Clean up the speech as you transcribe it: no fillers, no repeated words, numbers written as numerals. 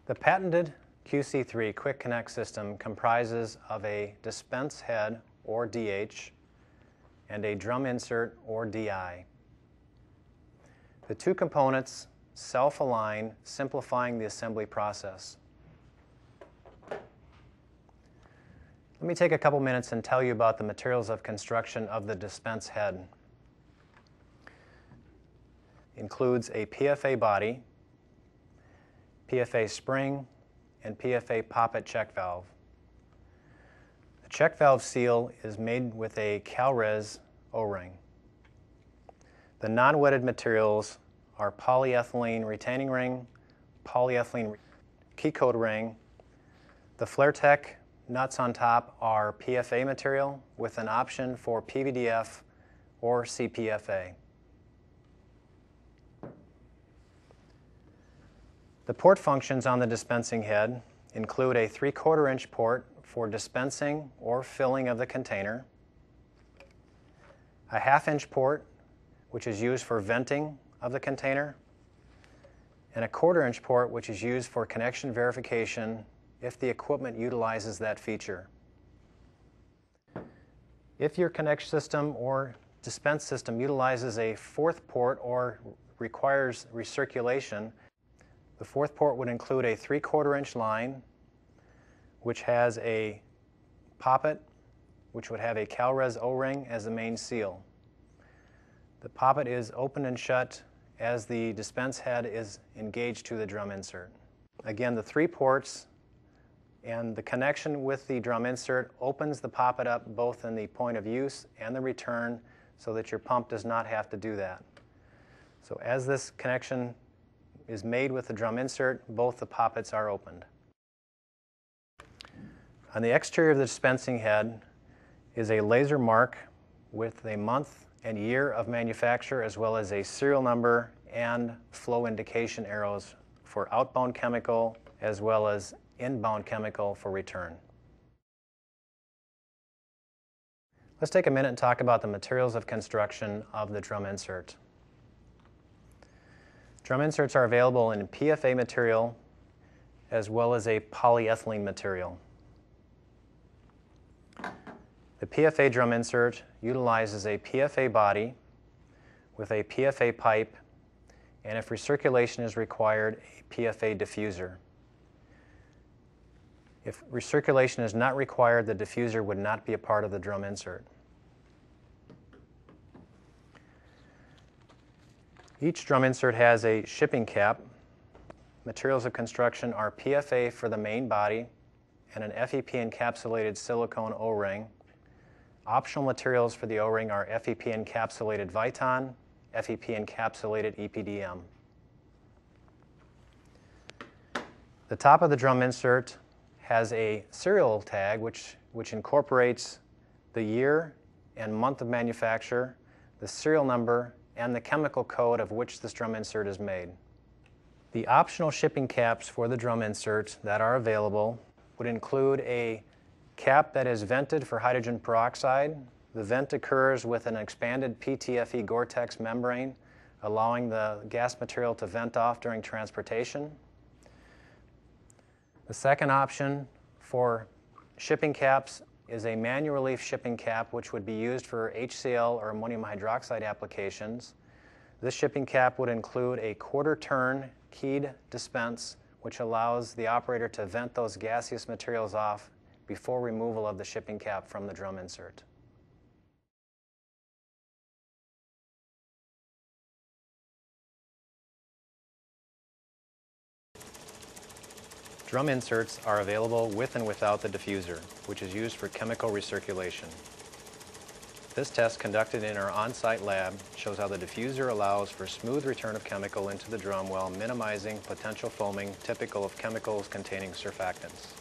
The patented QC3 Quick Connect system comprises of a dispense head, or DH, and a drum insert, or DI. The two components self-align, simplifying the assembly process. Let me take a couple minutes and tell you about the materials of construction of the dispense head. It includes a PFA body, PFA spring, and PFA poppet check valve. The check valve seal is made with a Calres O-ring. The non-wetted materials are polyethylene retaining ring, polyethylene key code ring. The Flaretek nuts on top are PFA material with an option for PVDF or CPFA. The port functions on the dispensing head include a 3/4 inch port for dispensing or filling of the container, a 1/2 inch port which is used for venting of the container, and a 1/4 inch port which is used for connection verification if the equipment utilizes that feature. If your connection system or dispense system utilizes a 4th port or requires recirculation, the 4th port would include a 3/4 inch line which has a poppet which would have a Calres O-ring as the main seal. The poppet is open and shut as the dispense head is engaged to the drum insert. Again, the 3 ports and the connection with the drum insert opens the poppet up both in the point of use and the return so that your pump does not have to do that. So as this connection is made with the drum insert, both the poppets are opened. On the exterior of the dispensing head is a laser mark with a month and year of manufacture as well as a serial number and flow indication arrows for outbound chemical as well as inbound chemical for return. Let's take a minute and talk about the materials of construction of the drum insert. Drum inserts are available in PFA material as well as a polyethylene material. The PFA drum insert utilizes a PFA body with a PFA pipe, and if recirculation is required, a PFA diffuser. If recirculation is not required, the diffuser would not be a part of the drum insert. Each drum insert has a shipping cap. Materials of construction are PFA for the main body and an FEP encapsulated silicone O-ring. Optional materials for the O-ring are FEP encapsulated Viton, FEP encapsulated EPDM. The top of the drum insert has a serial tag which incorporates the year and month of manufacture, the serial number, and the chemical code of which this drum insert is made. The optional shipping caps for the drum insert that are available would include a cap that is vented for hydrogen peroxide. The vent occurs with an expanded PTFE Gore-Tex membrane, allowing the gas material to vent off during transportation. The second option for shipping caps is a manual relief shipping cap which would be used for HCl or ammonium hydroxide applications. This shipping cap would include a 1/4 turn keyed dispense which allows the operator to vent those gaseous materials off before removal of the shipping cap from the drum insert. Drum inserts are available with and without the diffuser, which is used for chemical recirculation. This test conducted in our on-site lab shows how the diffuser allows for smooth return of chemical into the drum while minimizing potential foaming typical of chemicals containing surfactants.